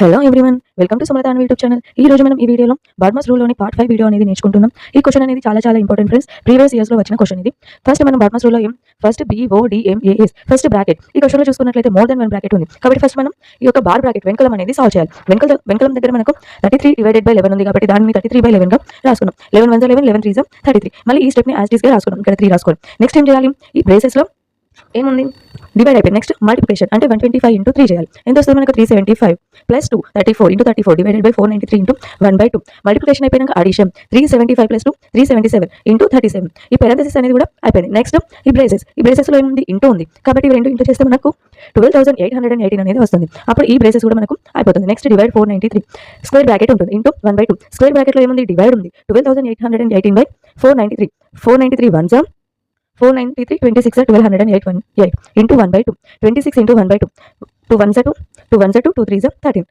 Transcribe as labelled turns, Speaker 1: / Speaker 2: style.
Speaker 1: Hello everyone, welcome to Sumalatha YouTube channel. ఈ రోజు మనం ఈ వీడియోలో బార్మస్ రూల్లోని పార్ట్ 5 వీడియో అనేది నేర్చుకుంటున్నాం. ఈ క్వశ్చన్ అనేది చాలా ఇంపార్టెంట్ ఫ్రెండ్స్. ప్రీవియస్ ఇయర్స్ లో వచ్చిన క్వశ్చన్ ఇది. ఫస్ట్ మనం బార్మస్ రూల్లో ఫస్ట్ BODMAS ఫస్ట్ బ్రాకెట్. ఈ క్వశ్చన్ లో చూసుకున్నట్లయితే మోర్ దెన్ 1 బ్రాకెట్ ఉంది. కాబట్టి ఫస్ట్ మనం ఈ యొక్క బార్ బ్రాకెట్ వెంకలం అనేది సాల్వ్ చేయాలి. వెంకలం దగ్గర మనకు 33/11 ఉంది కాబట్టి దాన్ని 33/11 గా రాసుకున్నాం. 11 1 11 11 3 33. మళ్ళీ ఈ స్టెప్ ని యాజ్ ఇట్ ఈస్ గా రాసుకున్నాం. ఇక్కడ 3 రాసుకోవాలి. నెక్స్ట్ ఏం చేయాలి? ఈ బ్రేసెస్ లో ఏముంది? డివైడ్ అయిపోయింది. నెక్స్ట్ మల్టిప్లికేషన్ అంటే 125 ఇంటూ 3 చేయాలి. ఎంత వస్తుంది మనకు? 375 plus 2 34 into 34 divided by 493 into 1/2. Multiplication అయిపోయినాక అడిషన్ 375 ప్లస్ 2 377 ఇంటూ 37. ఈ పెరాంథసిస్ అనేది కూడా అయిపోయింది. నెక్స్ట్ ఈ బ్రేసెస్ లో ఏముంది? ఇంటూ ఉంది కాబట్టి ఇవి రెండు ఇంటూ చేస్తే మనకు 12,818 అనేది వస్తుంది. అప్పుడు ఈ బ్రేసెస్ కూడా మనకు అయిపోతుంది. నెక్స్ట్ డివైడ్ 493 స్క్వేర్ బ్రాకెట్ ఉంటుంది ఇంటూ 1/2. స్క్వేర్ బ్రాకెట్ లో ఏముంది? డివైడ్ ఉంది. 12,818 బై 493 493 1 493 26 1208 into 1/2 26 into 1/2 2 1 2 2 1 2 2 3 13.